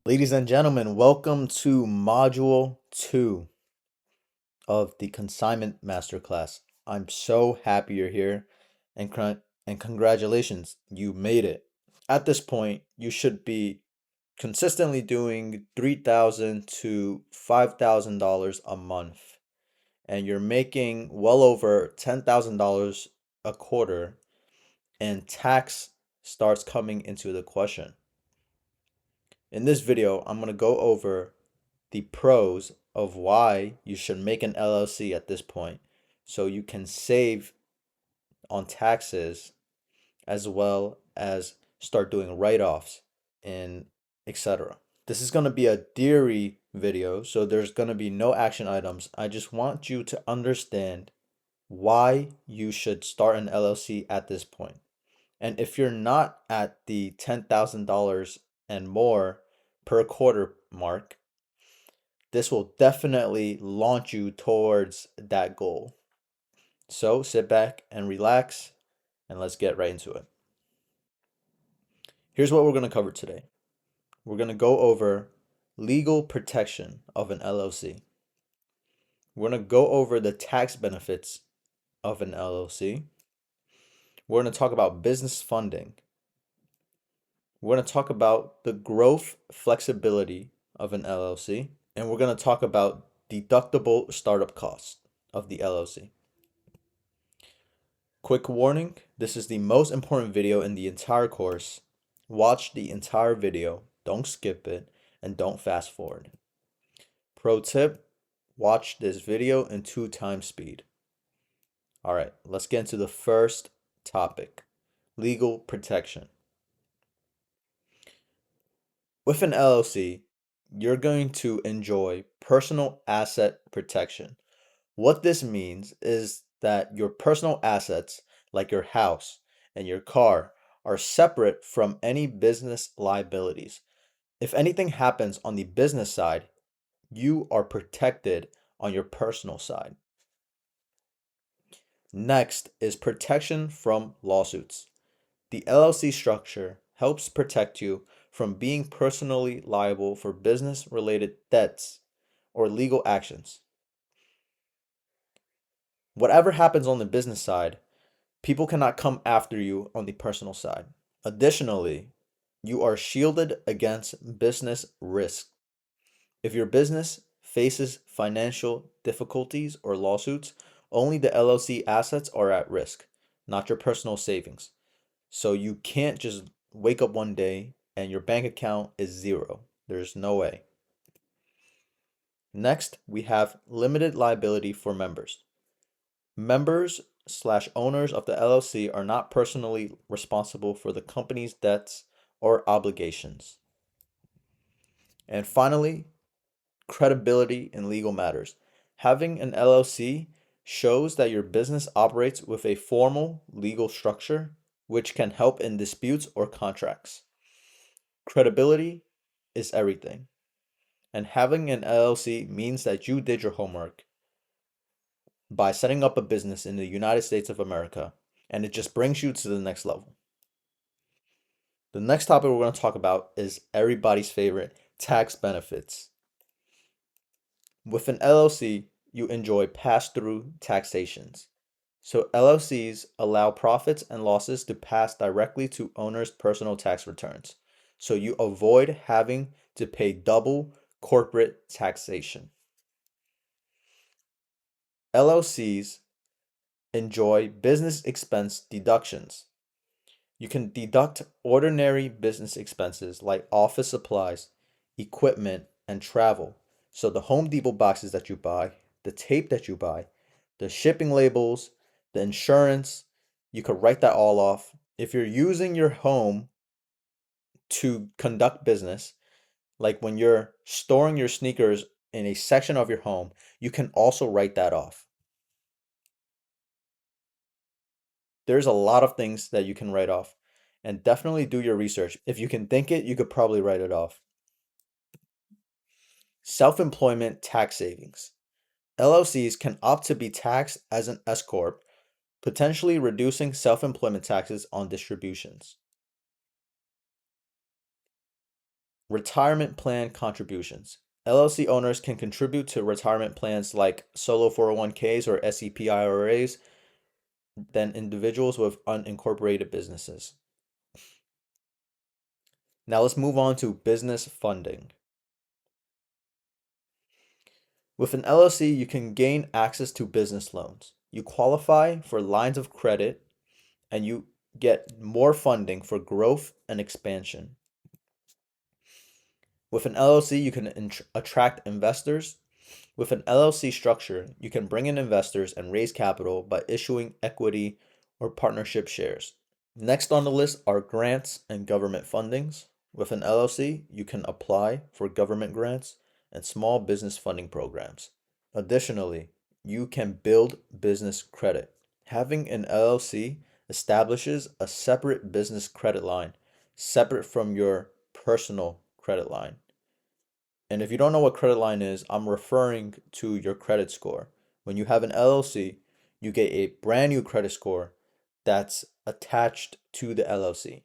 Ladies and gentlemen, welcome to Module 2 of the Consignment Masterclass. I'm so happy you're here and congratulations, you made it. At this point, you should be consistently doing $3,000 to $5,000 a month, and you're making well over $10,000 a quarter, and tax starts coming into the question. In this video, I'm going to go over the pros of why you should make an LLC at this point so you can save on taxes as well as start doing write-offs and etc. This is going to be a theory video, so there's going to be no action items. I just want you to understand why you should start an LLC at this point. And if you're not at the $10,000 and more per quarter mark, this will definitely launch you towards that goal. So sit back and relax, and let's get right into it. Here's what we're going to cover today. We're going to go over legal protection of an LLC. We're going to go over the tax benefits of an LLC. We're going to talk about business funding. We're going to talk about the growth flexibility of an LLC. And we're going to talk about deductible startup costs of the LLC. Quick warning, this is the most important video in the entire course. Watch the entire video, don't skip it, and don't fast forward. Pro tip, watch this video in 2x speed. All right, let's get into the first topic, legal protection. With an LLC, you're going to enjoy personal asset protection. What this means is that your personal assets, like your house and your car, are separate from any business liabilities. If anything happens on the business side, you are protected on your personal side. Next is protection from lawsuits. The LLC structure helps protect you from being personally liable for business-related debts or legal actions. Whatever happens on the business side, people cannot come after you on the personal side. Additionally, you are shielded against business risk. If your business faces financial difficulties or lawsuits, only the LLC assets are at risk, not your personal savings. So you can't just wake up one day and your bank account is zero. There's no way. Next, we have limited liability for members. Members/owners of the LLC are not personally responsible for the company's debts or obligations. And finally, credibility in legal matters. Having an LLC shows that your business operates with a formal legal structure, which can help in disputes or contracts. Credibility is everything. And having an LLC means that you did your homework by setting up a business in the United States of America, and it just brings you to the next level. The next topic we're going to talk about is everybody's favorite, tax benefits. With an LLC, you enjoy pass-through taxations. So LLCs allow profits and losses to pass directly to owners' personal tax returns. So you avoid having to pay double corporate taxation. LLCs enjoy business expense deductions. You can deduct ordinary business expenses like office supplies, equipment, and travel. So the Home Depot boxes that you buy, the tape that you buy, the shipping labels, the insurance, you could write that all off. If you're using your home to conduct business, like when you're storing your sneakers in a section of your home, you can also write that off. There's a lot of things that you can write off, and definitely do your research. If you can think it, you could probably write it off. Self-employment tax savings. LLCs can opt to be taxed as an S corp, potentially reducing self-employment taxes on distributions. Retirement plan contributions. LLC owners can contribute to retirement plans like solo 401ks or SEP IRAs than individuals with unincorporated businesses. Now let's move on to business funding. With an LLC, you can gain access to business loans. You qualify for lines of credit and you get more funding for growth and expansion. With an LLC, you can attract investors. With an LLC structure, you can bring in investors and raise capital by issuing equity or partnership shares. Next on the list are grants and government fundings. With an LLC, you can apply for government grants and small business funding programs. Additionally, you can build business credit. Having an LLC establishes a separate business credit line, separate from your personal credit line. And if you don't know what credit line is, I'm referring to your credit score. When you have an LLC, you get a brand new credit score that's attached to the LLC.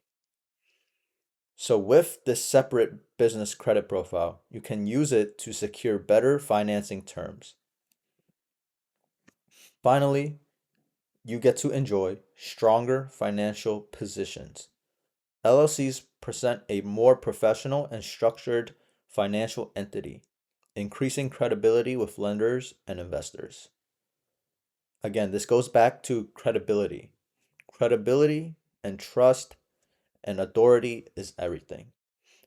So with this separate business credit profile, you can use it to secure better financing terms. Finally, you get to enjoy stronger financial positions. LLCs present a more professional and structured financial entity, increasing credibility with lenders and investors. Again, this goes back to credibility. Credibility and trust and authority is everything.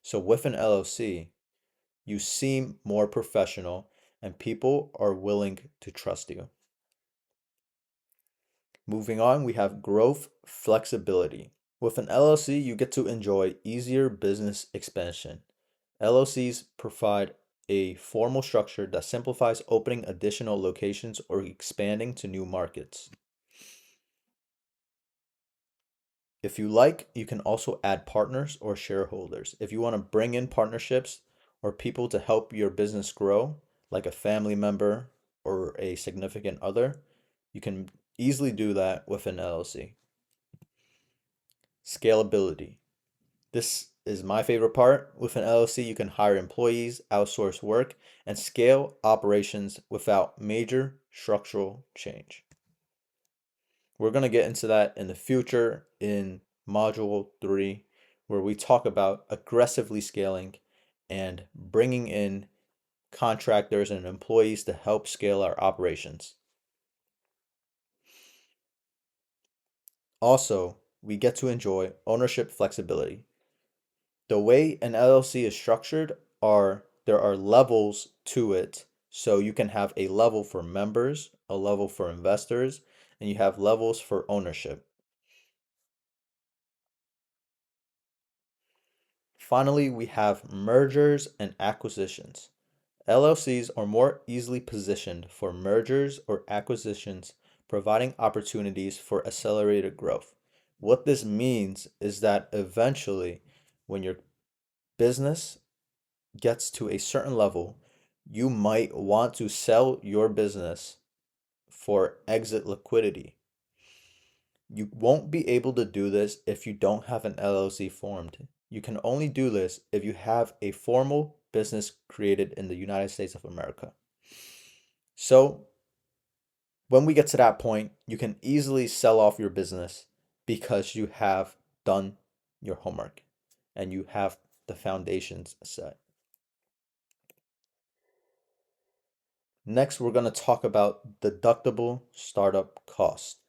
So with an LLC, you seem more professional and people are willing to trust you. Moving on, we have growth flexibility. With an LLC, you get to enjoy easier business expansion. LLCs provide a formal structure that simplifies opening additional locations or expanding to new markets. If you like, you can also add partners or shareholders. If you want to bring in partnerships or people to help your business grow, like a family member or a significant other, you can easily do that with an LLC. Scalability. This is my favorite part. With an LLC, you can hire employees, outsource work, and scale operations without major structural change. We're going to get into that in the future in Module 3, where we talk about aggressively scaling and bringing in contractors and employees to help scale our operations. Also, we get to enjoy ownership flexibility. The way an LLC is structured there are levels to it. So you can have a level for members, a level for investors, and you have levels for ownership. Finally, we have mergers and acquisitions. LLCs are more easily positioned for mergers or acquisitions, providing opportunities for accelerated growth. What this means is that eventually, when your business gets to a certain level, you might want to sell your business for exit liquidity. You won't be able to do this if you don't have an LLC formed. You can only do this if you have a formal business created in the United States of America. So, when we get to that point, you can easily sell off your business because you have done your homework and you have the foundations set. Next, we're going to talk about deductible startup costs.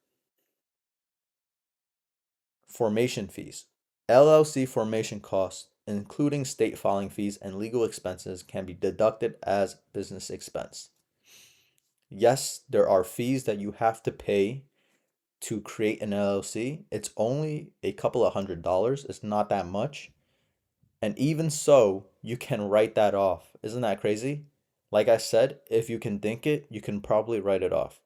Formation fees. LLC formation costs, including state filing fees and legal expenses, can be deducted as business expense. Yes, there are fees that you have to pay to create an LLC. It's only a couple of $100. It's not that much. And even so, you can write that off. Isn't that crazy? Like I said, if you can think it, you can probably write it off.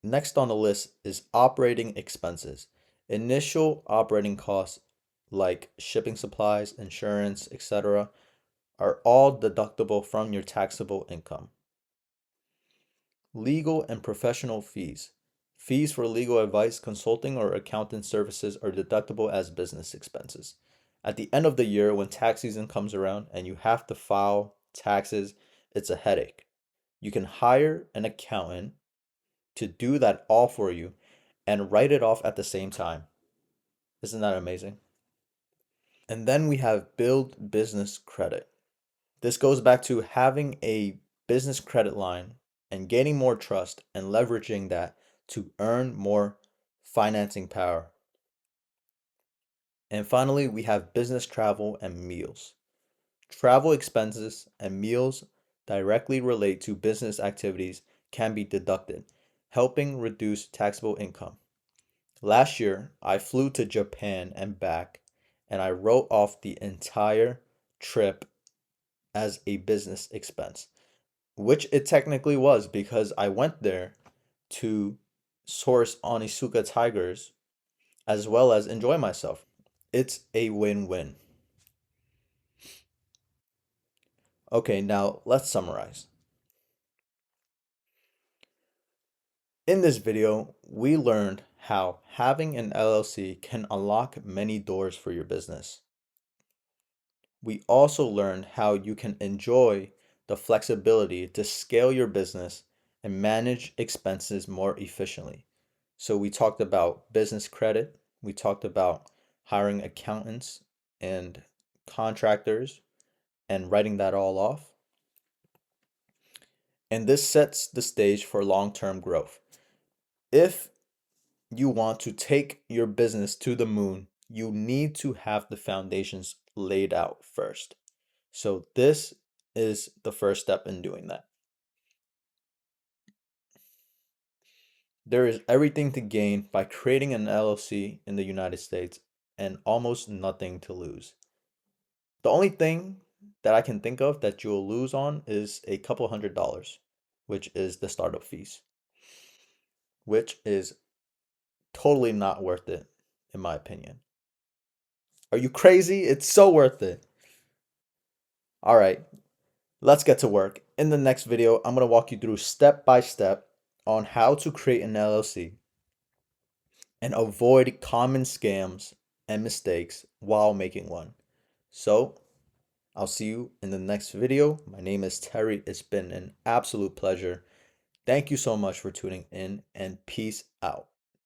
Next on the list is operating expenses. Initial operating costs like shipping supplies, insurance, etc., are all deductible from your taxable income. Legal and professional fees. Fees for legal advice, consulting, or accountant services are deductible as business expenses. At the end of the year, when tax season comes around and you have to file taxes, it's a headache. You can hire an accountant to do that all for you and write it off at the same time. Isn't that amazing? And then we have build business credit. This goes back to having a business credit line and gaining more trust and leveraging that to earn more financing power. And finally, we have business travel and meals. Travel expenses and meals directly relate to business activities can be deducted, helping reduce taxable income. Last year, I flew to Japan and back, and I wrote off the entire trip as a business expense, which it technically was because I went there to source Onitsuka tigers as well as enjoy myself. It's a win-win. Okay, now let's summarize. In this video, we learned how having an LLC can unlock many doors for your business. We also learned how you can enjoy the flexibility to scale your business and manage expenses more efficiently. So we talked about business credit, we talked about hiring accountants and contractors and writing that all off. And this sets the stage for long-term growth. If you want to take your business to the moon, you need to have the foundations laid out first. So this is the first step in doing that. There is everything to gain by creating an LLC in the United States and almost nothing to lose. The only thing that I can think of that you'll lose on is a couple $100, which is the startup fees, which is totally not worth it, in my opinion. Are you crazy? It's so worth it. All right, let's get to work. In the next video, I'm going to walk you through step by step on how to create an LLC and avoid common scams and mistakes while making one. So, I'll see you in the next video. My name is Terry. It's been an absolute pleasure. Thank you so much for tuning in and peace out.